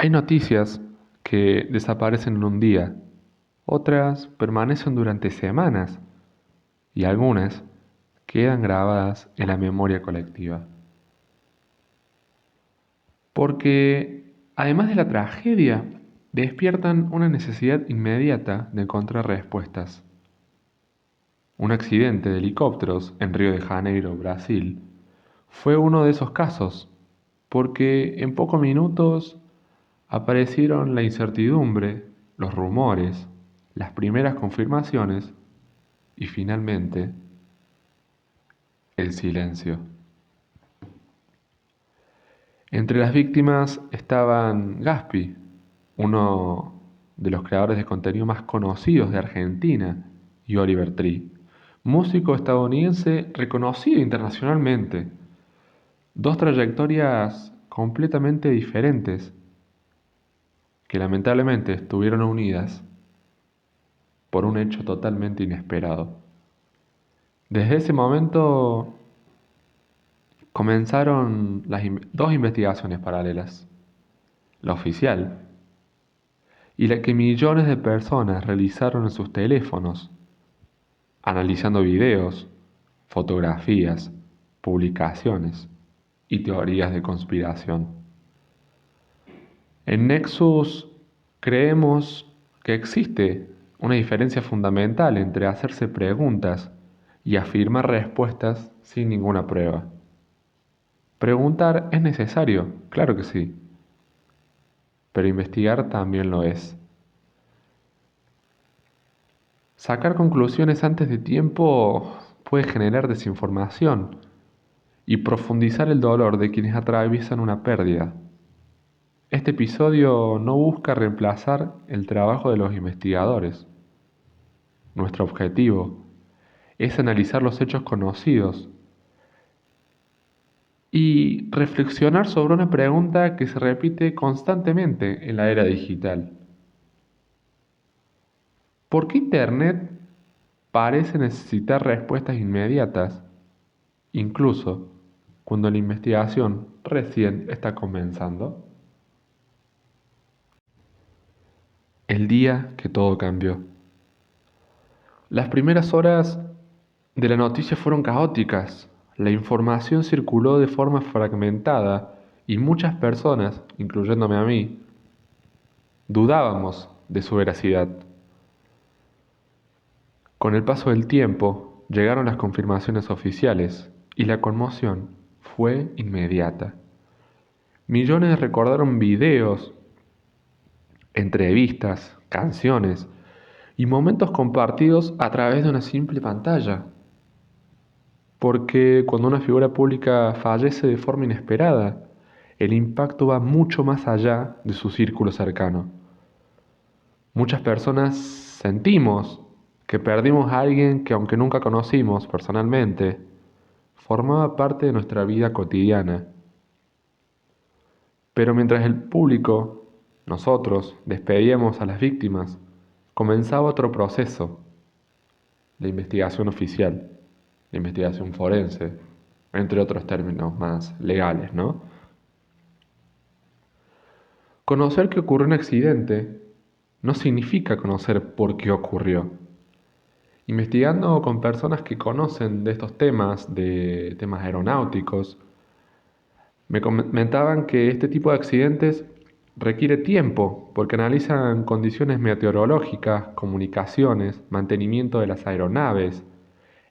Hay noticias que desaparecen en un día, otras permanecen durante semanas y algunas quedan grabadas en la memoria colectiva. Porque, además de la tragedia, despiertan una necesidad inmediata de encontrar respuestas. Un accidente de helicópteros en Río de Janeiro, Brasil, fue uno de esos casos, porque en pocos minutos aparecieron la incertidumbre, los rumores, las primeras confirmaciones y finalmente el silencio. Entre las víctimas estaban Gaspi, uno de los creadores de contenido más conocidos de Argentina, y Oliver Tree, músico estadounidense reconocido internacionalmente. Dos trayectorias completamente diferentes que lamentablemente estuvieron unidas por un hecho totalmente inesperado. Desde ese momento comenzaron dos investigaciones paralelas, la oficial y la que millones de personas realizaron en sus teléfonos, analizando videos, fotografías, publicaciones y teorías de conspiración. En Nexus creemos que existe una diferencia fundamental entre hacerse preguntas y afirmar respuestas sin ninguna prueba. Preguntar es necesario, claro que sí, pero investigar también lo es. Sacar conclusiones antes de tiempo puede generar desinformación y profundizar el dolor de quienes atraviesan una pérdida. Este episodio no busca reemplazar el trabajo de los investigadores. Nuestro objetivo es analizar los hechos conocidos y reflexionar sobre una pregunta que se repite constantemente en la era digital. ¿Por qué Internet parece necesitar respuestas inmediatas, incluso cuando la investigación recién está comenzando? El día que todo cambió. Las primeras horas de la noticia fueron caóticas. La información circuló de forma fragmentada y muchas personas, incluyéndome a mí, dudábamos de su veracidad. Con el paso del tiempo, llegaron las confirmaciones oficiales y la conmoción fue inmediata. Millones recordaron videos, entrevistas, canciones y momentos compartidos a través de una simple pantalla. Porque cuando una figura pública fallece de forma inesperada, el impacto va mucho más allá de su círculo cercano. Muchas personas sentimos que perdimos a alguien que, aunque nunca conocimos personalmente, formaba parte de nuestra vida cotidiana. Pero mientras el público, nosotros, despedíamos a las víctimas, comenzaba otro proceso, la investigación oficial, la investigación forense, entre otros términos más legales, ¿no? Conocer que ocurrió un accidente no significa conocer por qué ocurrió. Investigando con personas que conocen de estos temas, de temas aeronáuticos, me comentaban que este tipo de accidentes requiere tiempo porque analizan condiciones meteorológicas, comunicaciones, mantenimiento de las aeronaves,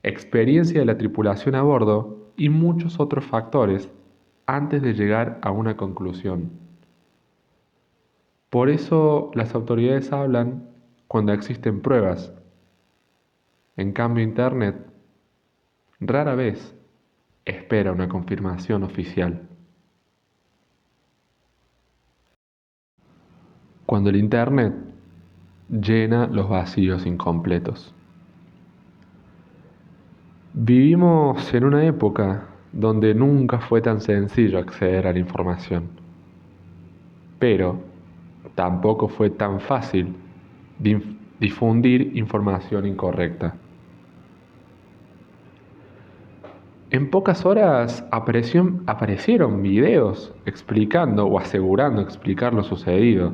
experiencia de la tripulación a bordo y muchos otros factores antes de llegar a una conclusión. Por eso las autoridades hablan cuando existen pruebas. En cambio, Internet rara vez espera una confirmación oficial. Cuando el Internet llena los vacíos incompletos. Vivimos en una época donde nunca fue tan sencillo acceder a la información, pero tampoco fue tan fácil difundir información incorrecta. En pocas horas aparecieron videos explicando o asegurando explicar lo sucedido,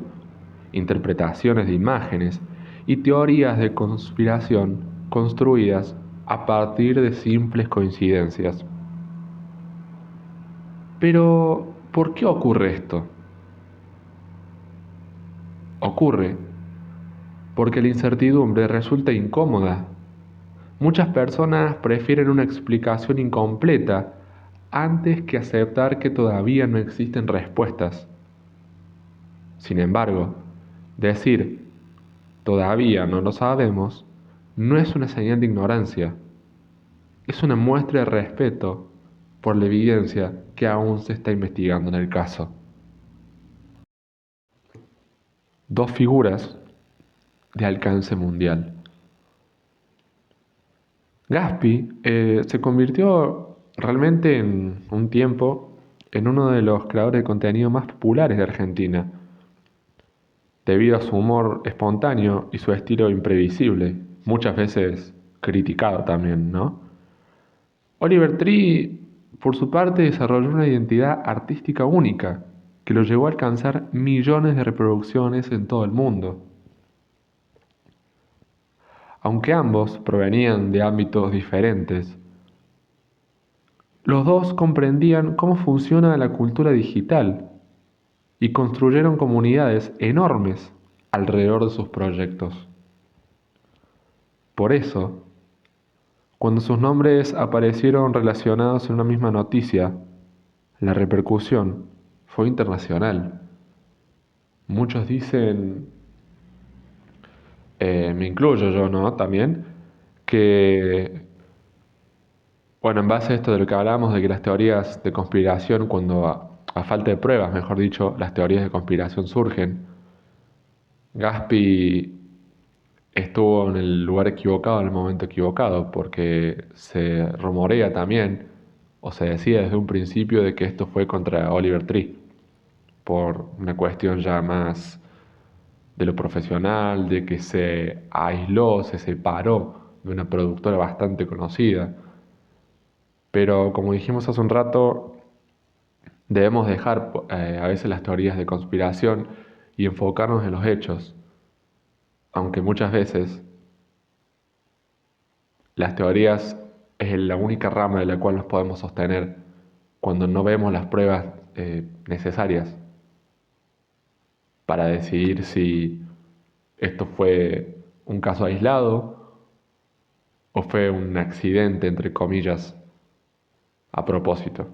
interpretaciones de imágenes y teorías de conspiración construidas a partir de simples coincidencias. Pero, ¿por qué ocurre esto? Ocurre porque la incertidumbre resulta incómoda. Muchas personas prefieren una explicación incompleta antes que aceptar que todavía no existen respuestas. Sin embargo, decir todavía no lo sabemos no es una señal de ignorancia, es una muestra de respeto por la evidencia que aún se está investigando en el caso. Dos figuras de alcance mundial. Gaspi se convirtió realmente en un tiempo en uno de los creadores de contenido más populares de Argentina, debido a su humor espontáneo y su estilo imprevisible, muchas veces criticado también, ¿no? Oliver Tree, por su parte, desarrolló una identidad artística única que lo llevó a alcanzar millones de reproducciones en todo el mundo. Aunque ambos provenían de ámbitos diferentes, los dos comprendían cómo funciona la cultura digital y construyeron comunidades enormes alrededor de sus proyectos. Por eso, cuando sus nombres aparecieron relacionados en una misma noticia, la repercusión fue internacional. Muchos dicen, me incluyo yo, ¿no? También, que, bueno, en base a esto de lo que hablábamos, de que las teorías de conspiración, cuando a falta de pruebas, mejor dicho, las teorías de conspiración surgen, Gaspi estuvo en el lugar equivocado en el momento equivocado, porque se rumorea también, o se decía desde un principio, de que esto fue contra Oliver Tree, por una cuestión ya más de lo profesional, de que se aisló, se separó de una productora bastante conocida. Pero como dijimos hace un rato, debemos dejar a veces las teorías de conspiración y enfocarnos en los hechos, aunque muchas veces las teorías es la única rama de la cual nos podemos sostener cuando no vemos las pruebas necesarias para decidir si esto fue un caso aislado o fue un accidente, entre comillas, a propósito.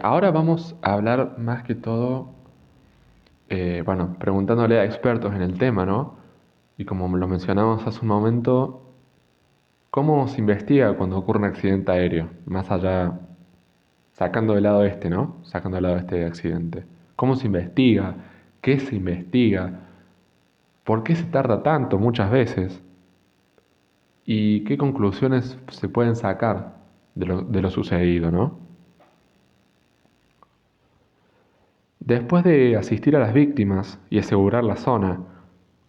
Ahora vamos a hablar más que todo, bueno, preguntándole a expertos en el tema, ¿no? Y como lo mencionamos hace un momento, ¿cómo se investiga cuando ocurre un accidente aéreo? Más allá, sacando de lado este, ¿no? Sacando de lado este accidente. ¿Cómo se investiga? ¿Qué se investiga? ¿Por qué se tarda tanto muchas veces? ¿Y qué conclusiones se pueden sacar de lo sucedido, ¿no? Después de asistir a las víctimas y asegurar la zona,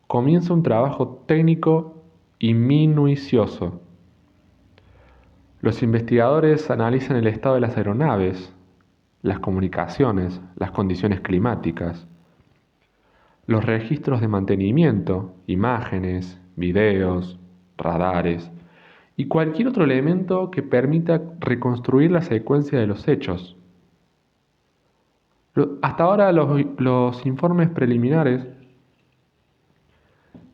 comienza un trabajo técnico y minucioso. Los investigadores analizan el estado de las aeronaves, las comunicaciones, las condiciones climáticas, los registros de mantenimiento, imágenes, videos, radares y cualquier otro elemento que permita reconstruir la secuencia de los hechos. Hasta ahora los informes preliminares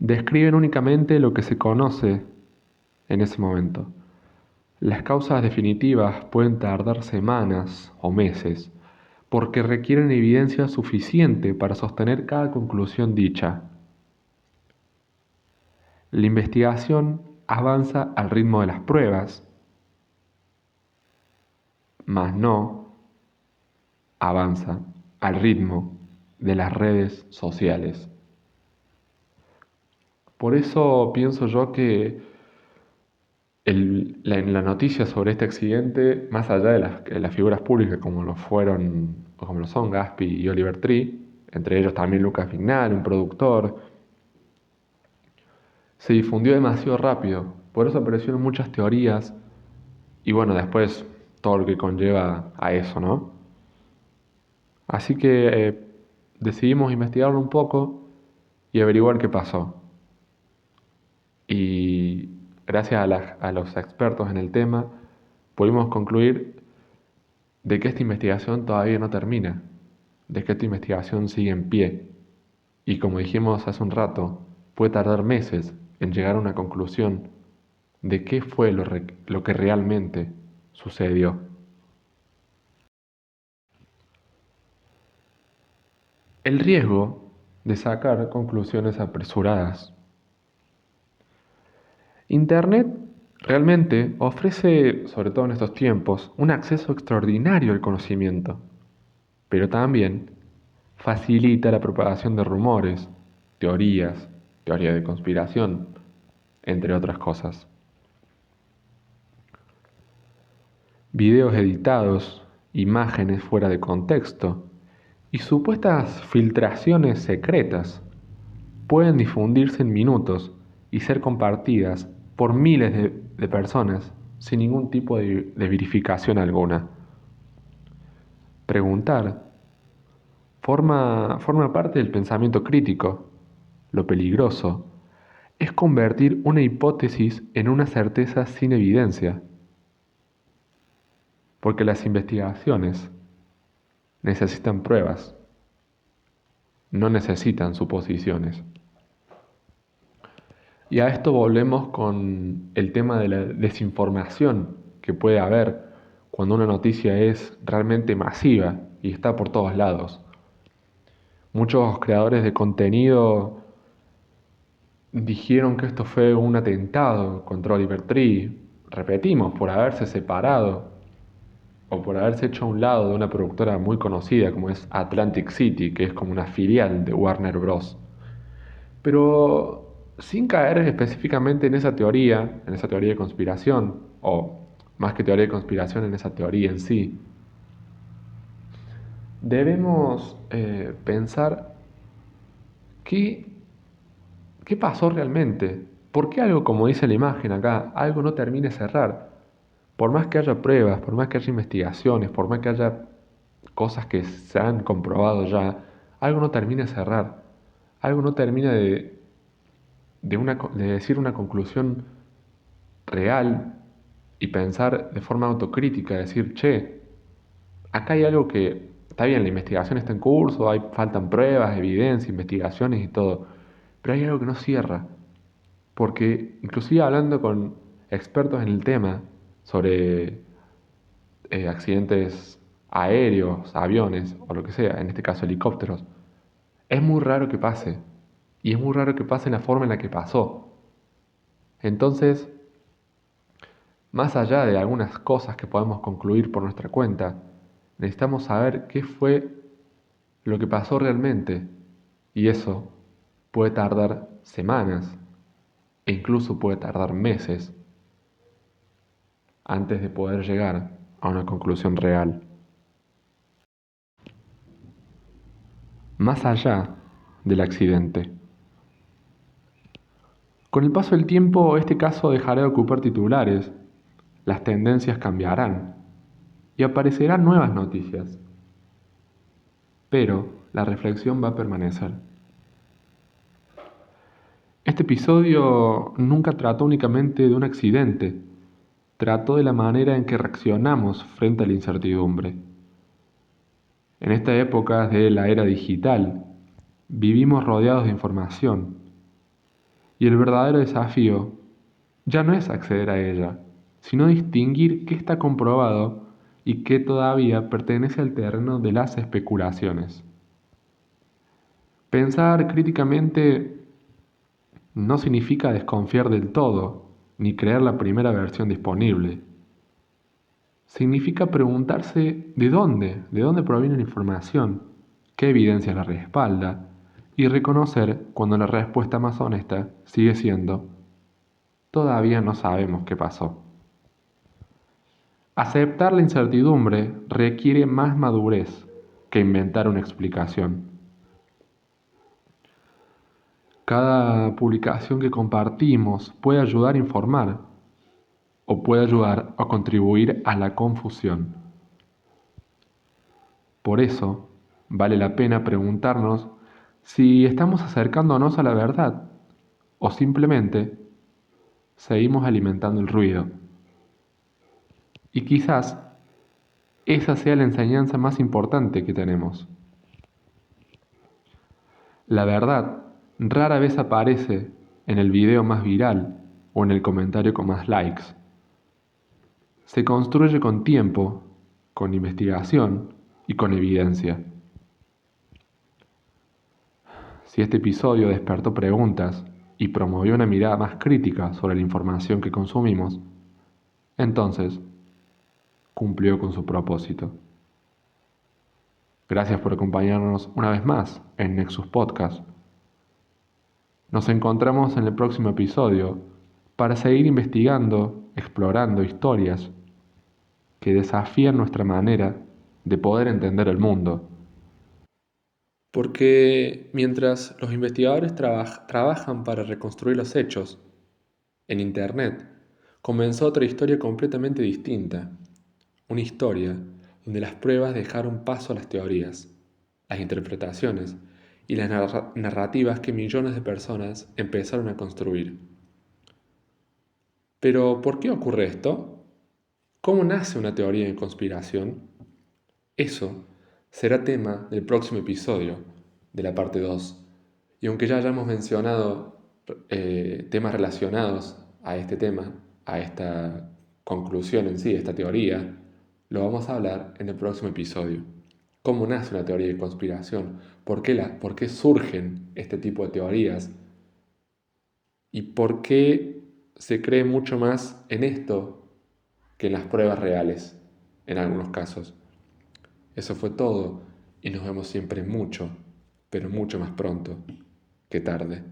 describen únicamente lo que se conoce en ese momento. Las causas definitivas pueden tardar semanas o meses, porque requieren evidencia suficiente para sostener cada conclusión dicha. La investigación avanza al ritmo de las pruebas, mas no avanza al ritmo de las redes sociales. Por eso pienso yo que en la noticia sobre este accidente, más allá de las figuras públicas como lo fueron, o como lo son Gaspi y Oliver Tree, entre ellos también Lucas Vignal, un productor, se difundió demasiado rápido, Por eso aparecieron muchas teorías y bueno, después todo lo que conlleva a eso, ¿no? Así que decidimos investigarlo un poco y averiguar qué pasó. Y gracias a los expertos en el tema, pudimos concluir de que esta investigación todavía no termina, de que esta investigación sigue en pie. Y como dijimos hace un rato, puede tardar meses en llegar a una conclusión de qué fue lo que realmente sucedió. El riesgo de sacar conclusiones apresuradas. Internet realmente ofrece, sobre todo en estos tiempos, un acceso extraordinario al conocimiento, pero también facilita la propagación de rumores, teorías, teoría de conspiración, entre otras cosas. Videos editados, imágenes fuera de contexto y supuestas filtraciones secretas pueden difundirse en minutos y ser compartidas por miles de personas sin ningún tipo de verificación alguna. Preguntar forma parte del pensamiento crítico. Lo peligroso es convertir una hipótesis en una certeza sin evidencia, porque las investigaciones necesitan pruebas, no necesitan suposiciones. Y a esto volvemos con el tema de la desinformación que puede haber cuando una noticia es realmente masiva y está por todos lados. Muchos creadores de contenido dijeron que esto fue un atentado contra Oliver Tree, repetimos, por haberse separado o por haberse hecho a un lado de una productora muy conocida como es Atlantic City, que es como una filial de Warner Bros. Pero sin caer específicamente en esa teoría de conspiración, o más que teoría de conspiración, en esa teoría en sí, debemos pensar qué, qué pasó realmente. ¿Por qué algo, como dice la imagen acá, algo no termina de cerrar? Por más que haya pruebas, por más que haya investigaciones, por más que haya cosas que se han comprobado ya, algo no termina de cerrar. Algo no termina de decir una conclusión real y pensar de forma autocrítica, decir, che, acá hay algo que, está bien, la investigación está en curso, faltan pruebas, evidencia, investigaciones y todo, pero hay algo que no cierra, porque inclusive hablando con expertos en el tema sobre accidentes aéreos, aviones o lo que sea, en este caso helicópteros, es muy raro que pase, y es muy raro que pase en la forma en la que pasó. Entonces, más allá de algunas cosas que podemos concluir por nuestra cuenta, necesitamos saber qué fue lo que pasó realmente. Y eso puede tardar semanas e incluso puede tardar meses antes de poder llegar a una conclusión real. Más allá del accidente. Con el paso del tiempo, este caso dejará de ocupar titulares, las tendencias cambiarán y aparecerán nuevas noticias, pero la reflexión va a permanecer. Este episodio nunca trató únicamente de un accidente, trató de la manera en que reaccionamos frente a la incertidumbre. En esta época de la era digital, vivimos rodeados de información y el verdadero desafío ya no es acceder a ella, sino distinguir qué está comprobado y qué todavía pertenece al terreno de las especulaciones. Pensar críticamente no significa desconfiar del todo, ni creer la primera versión disponible. Significa preguntarse de dónde proviene la información, qué evidencia la respalda, y reconocer cuando la respuesta más honesta sigue siendo, todavía no sabemos qué pasó. Aceptar la incertidumbre requiere más madurez que inventar una explicación. Cada publicación que compartimos puede ayudar a informar, o puede ayudar a contribuir a la confusión. Por eso, vale la pena preguntarnos si estamos acercándonos a la verdad o simplemente seguimos alimentando el ruido. Y quizás esa sea la enseñanza más importante que tenemos. La verdad rara vez aparece en el video más viral o en el comentario con más likes. Se construye con tiempo, con investigación y con evidencia. Si este episodio despertó preguntas y promovió una mirada más crítica sobre la información que consumimos, entonces cumplió con su propósito. Gracias por acompañarnos una vez más en Nexus Podcast. Nos encontramos en el próximo episodio para seguir investigando, explorando historias que desafían nuestra manera de poder entender el mundo. Porque mientras los investigadores trabajan para reconstruir los hechos, en Internet comenzó otra historia completamente distinta. Una historia donde las pruebas dejaron paso a las teorías, las interpretaciones y las narrativas que millones de personas empezaron a construir. Pero, ¿por qué ocurre esto? ¿Cómo nace una teoría de conspiración? Eso será tema del próximo episodio de la parte 2. Y aunque ya hayamos mencionado temas relacionados a este tema, a esta conclusión en sí, esta teoría, lo vamos a hablar en el próximo episodio. ¿Cómo nace una teoría de conspiración? ¿Por qué surgen este tipo de teorías? ¿Y por qué se cree mucho más en esto que en las pruebas reales, en algunos casos? Eso fue todo y nos vemos siempre mucho, pero mucho más pronto que tarde.